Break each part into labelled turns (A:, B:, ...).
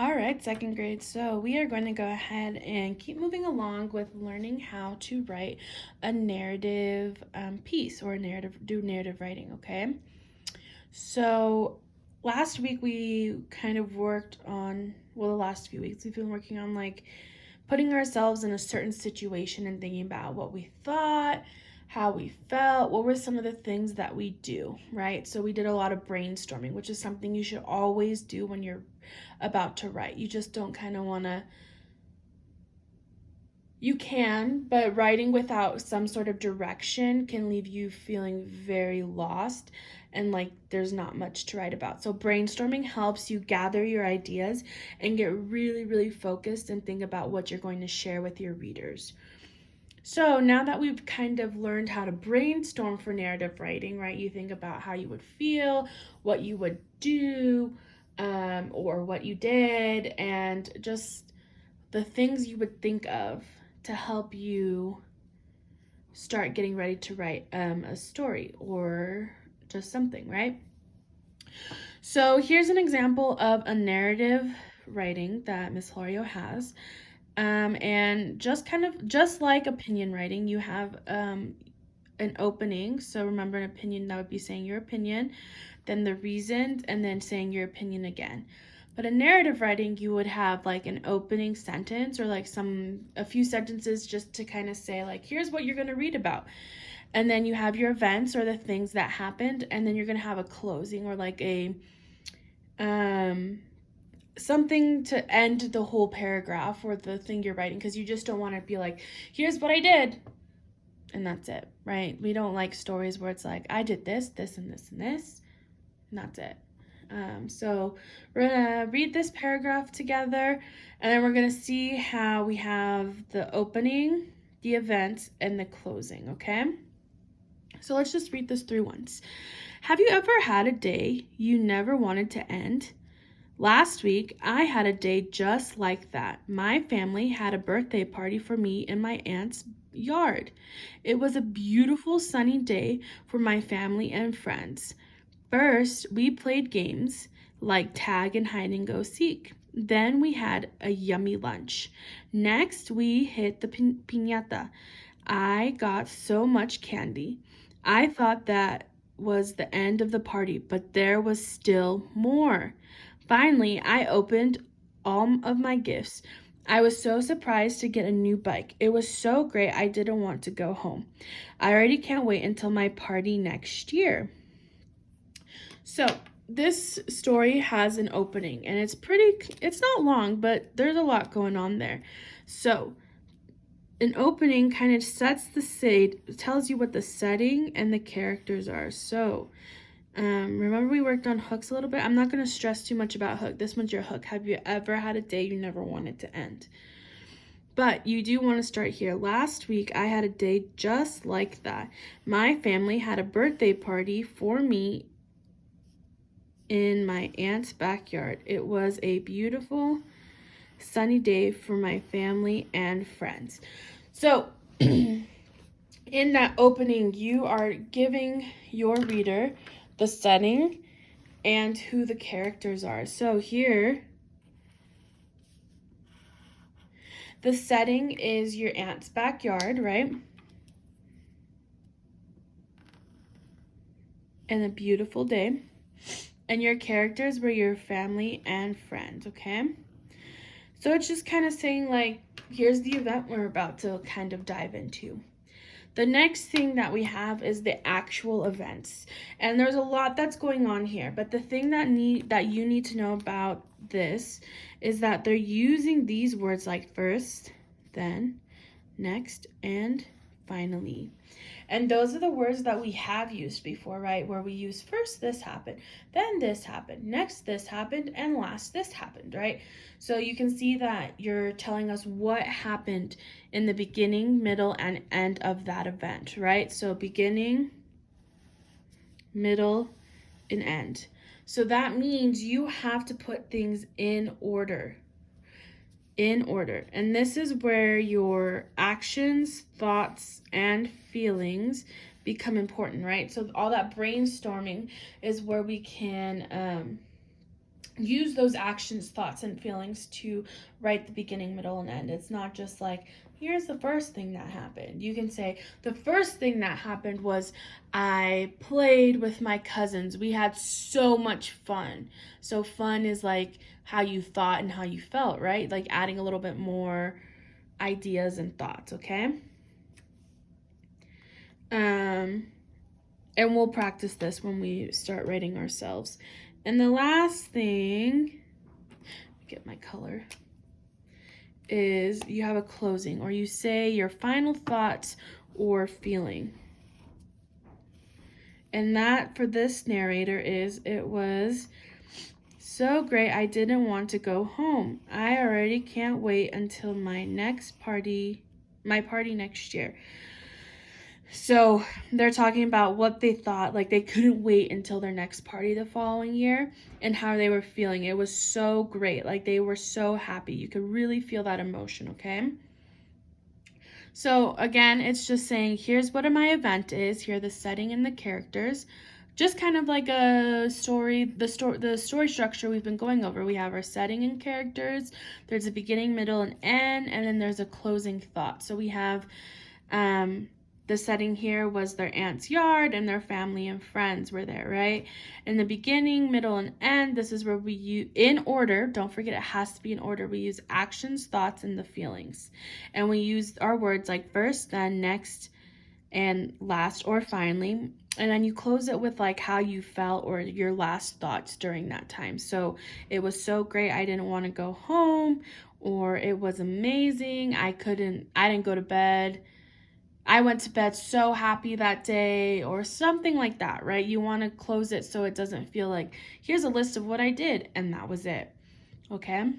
A: All right, second grade. So we are going to go ahead and keep moving along with learning how to write a narrative piece or do narrative writing, okay? So last week we kind of worked on, well, the last few weeks we've been working on like putting ourselves in a certain situation and thinking about what we thought, how we felt, what were some of the things that we do, right? So we did a lot of brainstorming, which is something you should always do when you're about to write. You just don't kind of want to, you can, but writing without some sort of direction can leave you feeling very lost and like there's not much to write about. So brainstorming helps you gather your ideas and get really, really focused and think about what you're going to share with your readers. So now that we've kind of learned how to brainstorm for narrative writing, right? You think about how you would feel, what you would do, or what you did, and just the things you would think of to help you start getting ready to write a story or just something, right? So here's an example of a narrative writing that Miss Florio has. And just like opinion writing, you have an opening. So remember, an opinion, that would be saying your opinion, then the reasons, and then saying your opinion again. But in narrative writing, you would have like an opening sentence or like a few sentences just to kind of say like, here's what you're going to read about. And then you have your events or the things that happened, and then you're going to have a closing or like a um something to end the whole paragraph or the thing you're writing, because you just don't want to be like, here's what I did and that's it, right? We don't like stories where it's like, I did this, this, and this, and this, and that's it. So we're gonna read this paragraph together, and then we're gonna see how we have the opening, the events, and the closing, okay? So let's just read this through once. Have you ever had a day you never wanted to end? Last week, I had a day just like that. My family had a birthday party for me in my aunt's yard. It was a beautiful sunny day for my family and friends. First, we played games like tag and hide and go seek. Then we had a yummy lunch. Next, we hit the piñata. I got so much candy. I thought that was the end of the party, but there was still more. Finally, I opened all of my gifts. I was so surprised to get a new bike. It was so great, I didn't want to go home. I already can't wait until my party next year. So, this story has an opening, and it's not long, but there's a lot going on there. So, an opening kind of sets the stage, tells you what the setting and the characters are. So, remember we worked on hooks a little bit? I'm not going to stress too much about hook. This one's your hook. Have you ever had a day you never wanted to end? But you do want to start here. Last week, I had a day just like that. My family had a birthday party for me in my aunt's backyard. It was a beautiful sunny day for my family and friends. So, in that opening, you are giving your reader the setting and who the characters are. So here, the setting is your aunt's backyard, right? And a beautiful day. And your characters were your family and friends, okay? So it's just kind of saying like, here's the event we're about to kind of dive into. The next thing that we have is the actual events. And there's a lot that's going on here, but the thing that you need to know about this is that they're using these words like first, then, next, and finally. And those are the words that we have used before, right? Where we use first this happened, then this happened, next this happened, and last this happened, right? So you can see that you're telling us what happened in the beginning, middle, and end of that event, right? So beginning, middle, and end. So that means you have to put things in order. In order. And this is where your actions, thoughts, and feelings become important, right? So all that brainstorming is where we can use those actions, thoughts, and feelings to write the beginning, middle, and end. It's not just like, here's the first thing that happened. You can say, the first thing that happened was I played with my cousins. We had so much fun. So fun is like how you thought and how you felt, right? Like adding a little bit more ideas and thoughts, okay? And we'll practice this when we start writing ourselves. And the last thing, get my color, is you have a closing, or you say your final thoughts or feeling. And that for this narrator is, it was so great I didn't want to go home. I already can't wait until my party next year. So they're talking about what they thought, like they couldn't wait until their next party the following year and how they were feeling. It was so great. Like they were so happy. You could really feel that emotion, okay? So again, it's just saying, here's what my event is. Here are the setting and the characters. Just kind of like a story, the story structure we've been going over. We have our setting and characters. There's a beginning, middle, and end, and then there's a closing thought. So we have the setting here was their aunt's yard and their family and friends were there, right? In the beginning, middle, and end, this is where we use, in order, don't forget it has to be in order, we use actions, thoughts, and the feelings. And we use our words like first, then, next, and last, or finally. And then you close it with like how you felt or your last thoughts during that time. So it was so great I didn't want to go home, or it was amazing, I didn't go to bed. I went to bed so happy that day, or something like that, right? You want to close it so it doesn't feel like, here's a list of what I did, and that was it, okay?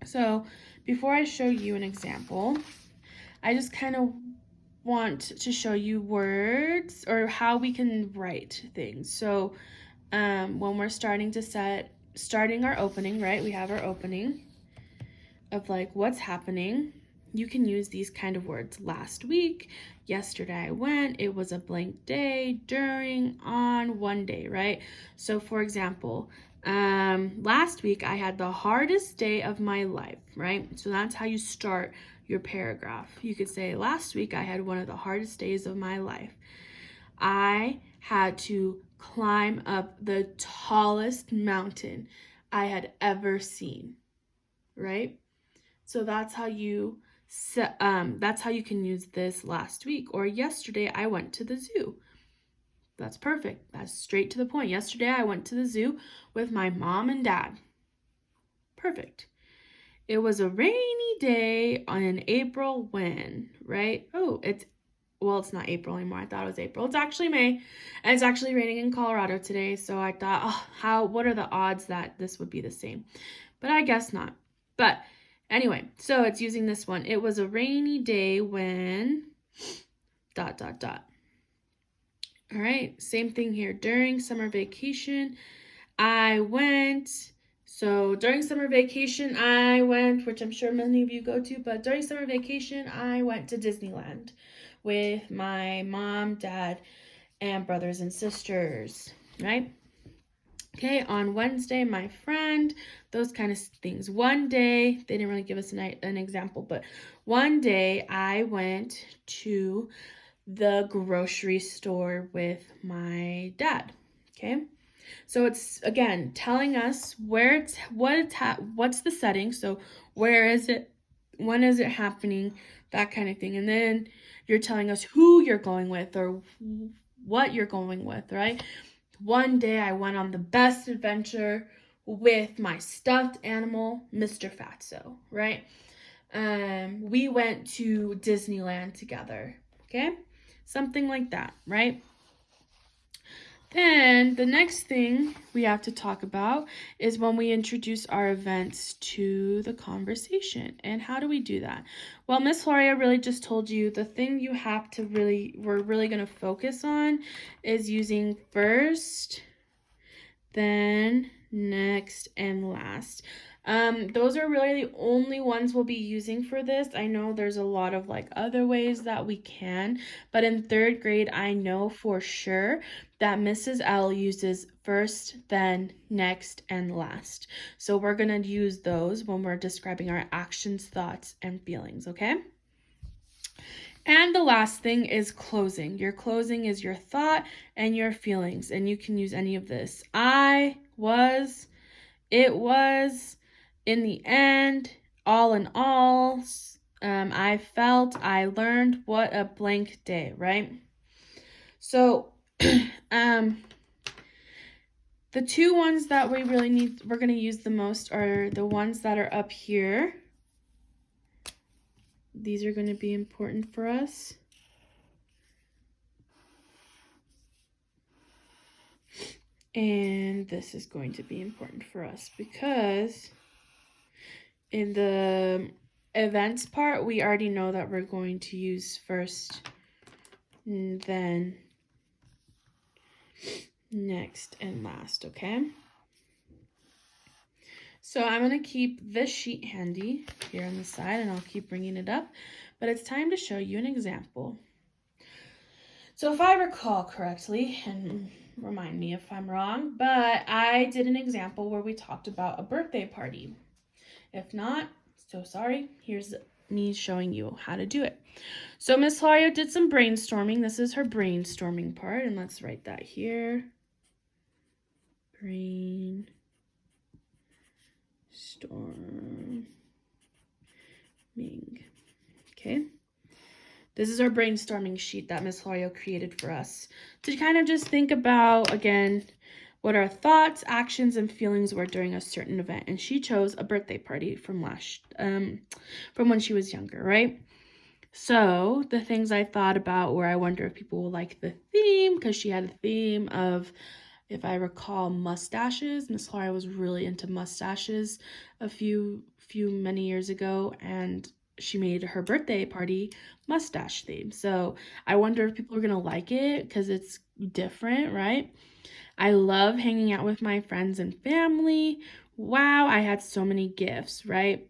A: So before I show you an example, I just kind of want to show you words or how we can write things. So when we're starting our opening, right? We have our opening of like what's happening. You can use these kind of words. Last week, yesterday I went, it was a blank day, during, on, one day, right? So for example, last week I had the hardest day of my life, right? So that's how you start your paragraph. You could say, last week I had one of the hardest days of my life. I had to climb up the tallest mountain I had ever seen, right? So that's how you can use this last week. Or yesterday I went to the zoo. That's perfect. That's straight to the point. Yesterday I went to the zoo with my mom and dad. Perfect. It was a rainy day in April when, right? Oh, it's not April anymore. I thought it was April. It's actually May, and it's actually raining in Colorado today. So I thought, what are the odds that this would be the same? But I guess not. But anyway, so it's using this one. It was a rainy day when ... All right, same thing here. During summer vacation, I went. So during summer vacation, I went, which I'm sure many of you go to, but during summer vacation, I went to Disneyland with my mom, dad, and brothers and sisters, right? Okay, on Wednesday, my friend, those kind of things. One day, they didn't really give us an example, but one day I went to the grocery store with my dad, okay? So it's, again, telling us what's the setting, so where is it, when is it happening, that kind of thing. And then you're telling us who you're going with or what you're going with, right? One day I went on the best adventure with my stuffed animal, Mr. Fatso, right? We went to Disneyland together, okay? Something like that, right? Then the next thing we have to talk about is when we introduce our events to the conversation. And how do we do that? Well, Miss Gloria really just told you the thing you have to we're really going to focus on is using first, then, next, and last. Those are really the only ones we'll be using for this. I know there's a lot of like other ways that we can, but in 3rd grade, I know for sure that Mrs. L uses first, then, next, and last. So we're gonna use those when we're describing our actions, thoughts, and feelings, okay? And the last thing is closing. Your closing is your thought and your feelings, and you can use any of this. I was, it was, in the end, all in all, I felt, I learned, what a blank day, right? So, the 2 ones that we're going to use the most are the ones that are up here. These are going to be important for us. And this is going to be important for us because in the events part, we already know that we're going to use first, then, next, and last, okay? So I'm going to keep this sheet handy here on the side, and I'll keep bringing it up, but it's time to show you an example. So if I recall correctly, and remind me if I'm wrong, but I did an example where we talked about a birthday party. If not, so sorry, here's me showing you how to do it. So Miss Hilario did some brainstorming. This is her brainstorming part, and let's write that here. Brainstorming. Okay. This is our brainstorming sheet that Miss Hilario created for us to kind of just think about, again, what our thoughts, actions, and feelings were during a certain event. And she chose a birthday party from when she was younger, right? So the things I thought about were, I wonder if people will like the theme, because she had a theme of, if I recall, mustaches. Miss Hilario was really into mustaches many years ago, and she made her birthday party mustache theme. So I wonder if people are gonna like it because it's different, right? I love hanging out with my friends and family. Wow, I had so many gifts, right?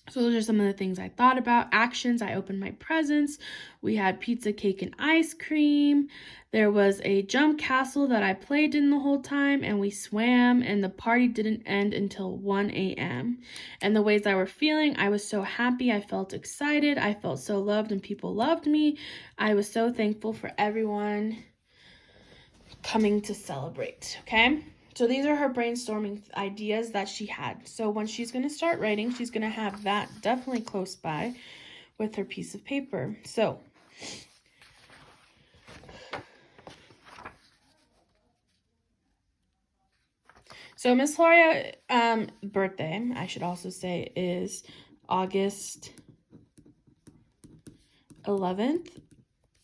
A: So those are some of the things I thought about. Actions, I opened my presents. We had pizza, cake, and ice cream. There was a jump castle that I played in the whole time, and we swam, and the party didn't end until 1 a.m. And the ways I were feeling, I was so happy. I felt excited. I felt so loved, and people loved me. I was so thankful for everyone coming to celebrate, okay? So these are her brainstorming ideas that she had. So when she's going to start writing, she's going to have that definitely close by with her piece of paper. So Miss Hilario birthday, I should also say, is August 11th.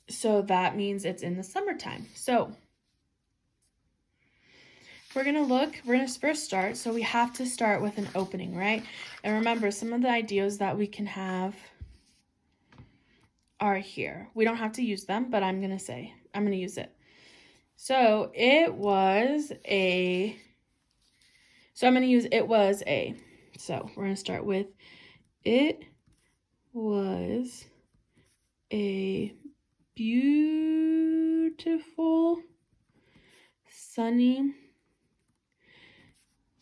A: So that means it's in the summertime. So we're going to first start. So we have to start with an opening, right? And remember, some of the ideas that we can have are here. We don't have to use them, but I'm going to use it. So I'm going to use it was a. So we're going to start with it was a beautiful sunny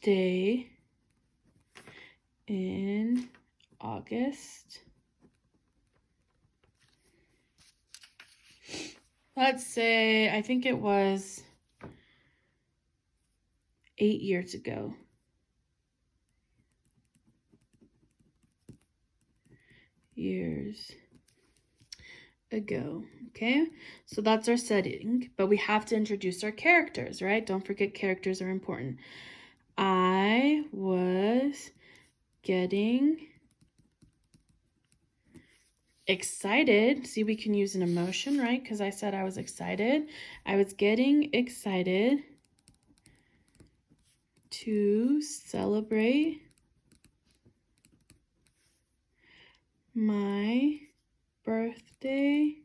A: day in August. Let's say, I think it was 8 years ago. Okay? So that's our setting, but we have to introduce our characters, right? Don't forget, characters are important. I was getting excited. See, we can use an emotion, right? Because I said I was excited. I was getting excited to celebrate my birthday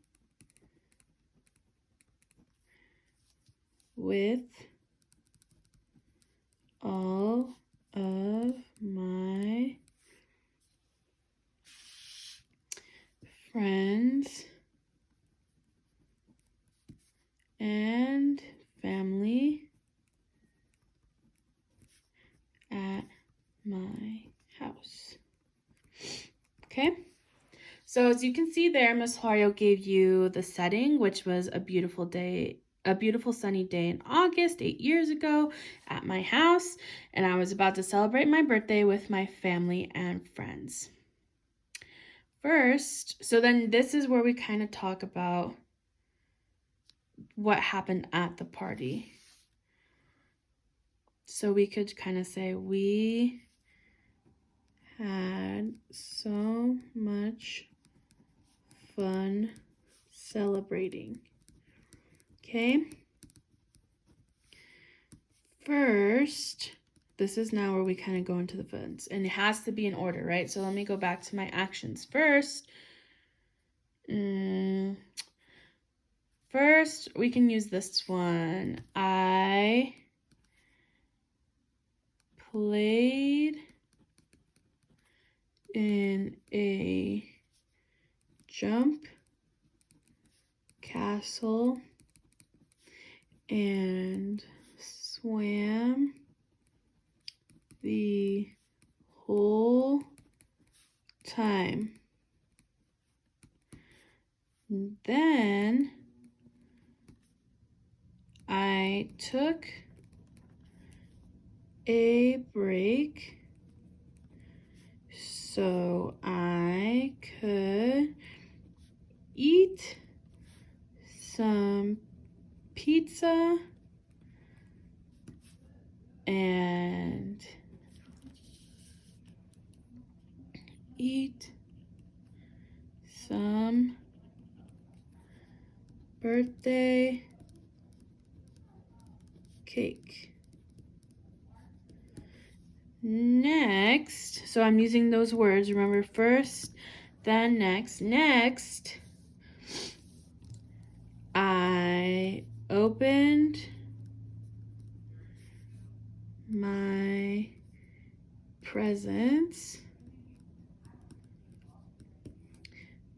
A: with all of my friends and family at my house. Okay, so as you can see there, Miss Hario gave you the setting, which was a beautiful day, a beautiful sunny day in August 8 years ago at my house, and I was about to celebrate my birthday with my family and friends. First, so then this is where we kind of talk about what happened at the party. So we could kind of say, we had so much fun celebrating. Okay. First, this is now where we kind of go into the funs, and it has to be in order, right? So let me go back to my actions first. First, we can use this one. I played in a jump castle and swam the whole time. Then I took a break so I could eat some pizza and eat some birthday cake. Next, so I'm using those words, remember, first, then next. Next, I opened my presents.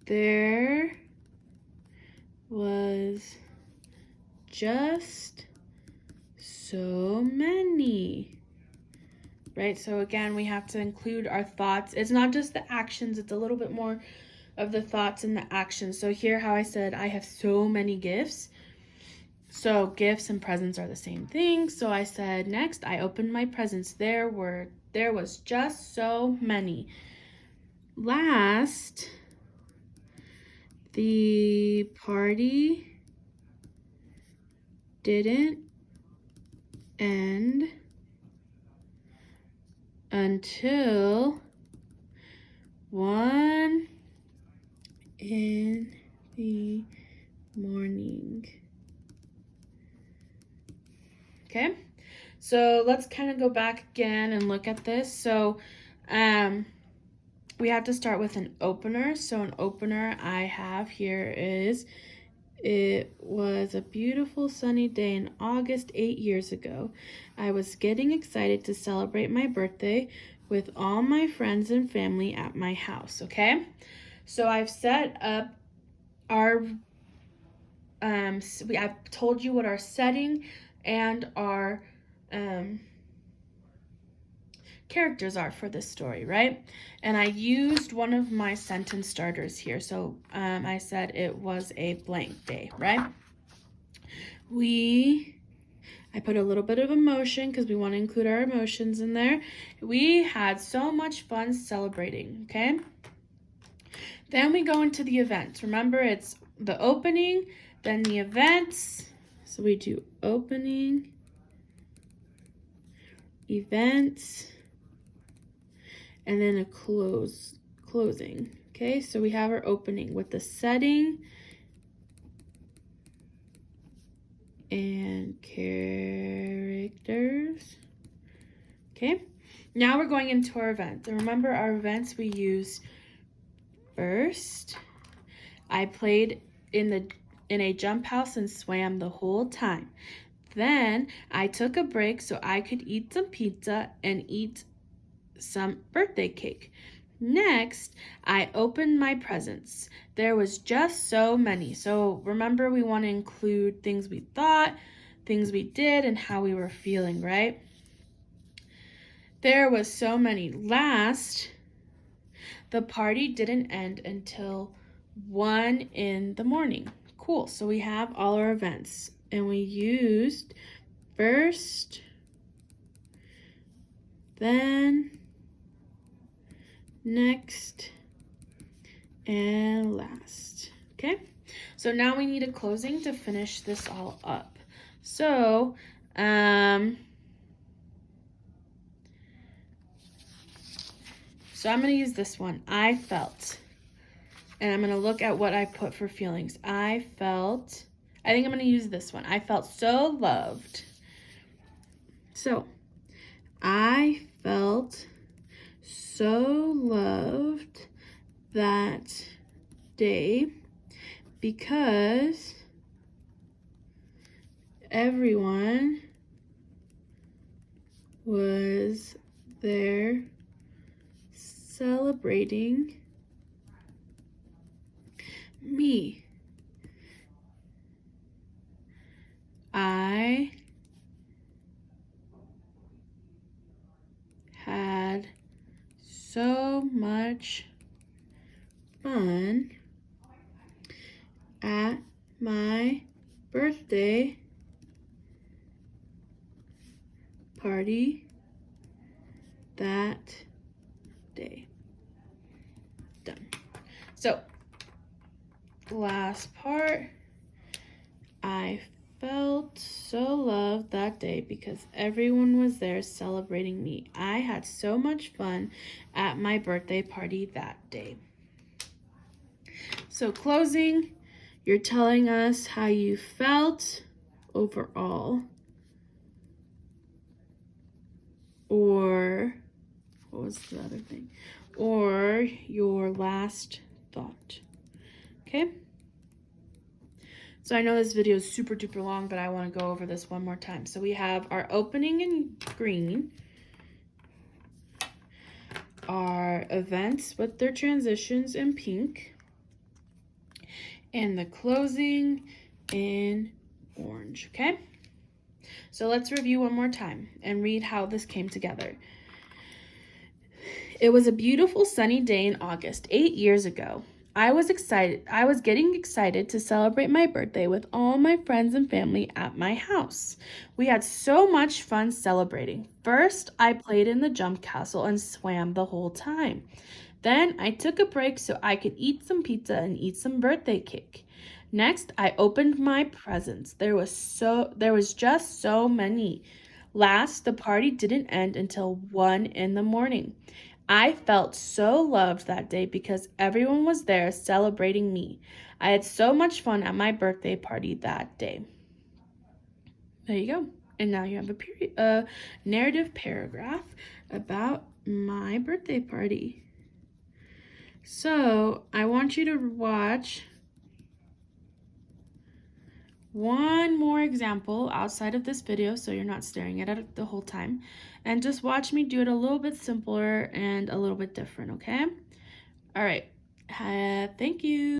A: There was just so many. Right? So again, we have to include our thoughts. It's not just the actions, it's a little bit more of the thoughts and the actions. So here how I said I have so many gifts. So gifts and presents are the same thing. So I said next, I opened my presents. There was just so many. Last, the party didn't end until 1 in the morning. Okay, so let's kind of go back again and look at this. So we have to start with an opener. So an opener I have here is, it was a beautiful sunny day in August 8 years ago. I was getting excited to celebrate my birthday with all my friends and family at my house, okay? So I've set up our, I've told you what our setting and our characters are for this story, right? And I used one of my sentence starters here. So I said it was a blank day, right? I put a little bit of emotion because we want to include our emotions in there. We had so much fun celebrating, okay? Then we go into the events. Remember, it's the opening, then the events. So we do opening, events, and then a closing. Okay, so we have our opening with the setting and characters. Okay, now we're going into our events. And remember, our events we use first, I played in a jump house and swam the whole time. Then I took a break so I could eat some pizza and eat some birthday cake. Next, I opened my presents. There was just so many. So remember, we want to include things we thought, things we did, and how we were feeling, right? There was so many. Last, the party didn't end until 1 in the morning. Cool. So we have all our events, and we used first, then, next, and last. Okay, so now we need a closing to finish this all up. So I'm gonna use this one. I felt, and I'm gonna look at what I put for feelings. I think I'm gonna use this one. I felt so loved. So I felt so loved that day because everyone was there celebrating me. I had so much fun at my birthday party that day. Done. So, last part. I felt so loved that day because everyone was there celebrating me. I had so much fun at my birthday party that day. So closing, you're telling us how you felt overall, or what was the other thing? Or your last thought. Okay? So I know this video is super duper long, but I want to go over this one more time. So we have our opening in green, our events with their transitions in pink, and the closing in orange, okay? So let's review one more time and read how this came together. It was a beautiful sunny day in August 8 years ago. I was getting excited to celebrate my birthday with all my friends and family at my house. We had so much fun celebrating. First, I played in the jump castle and swam the whole time. Then I took a break so I could eat some pizza and eat some birthday cake. Next, I opened my presents. There was just so many. Last, the party didn't end until 1 in the morning. I felt so loved that day because everyone was there celebrating me. I had so much fun at my birthday party that day. There you go. And now you have a narrative paragraph about my birthday party. So I want you to watch one more example outside of this video so you're not staring at it the whole time, and just watch me do it a little bit simpler and a little bit different, okay? All right, thank you.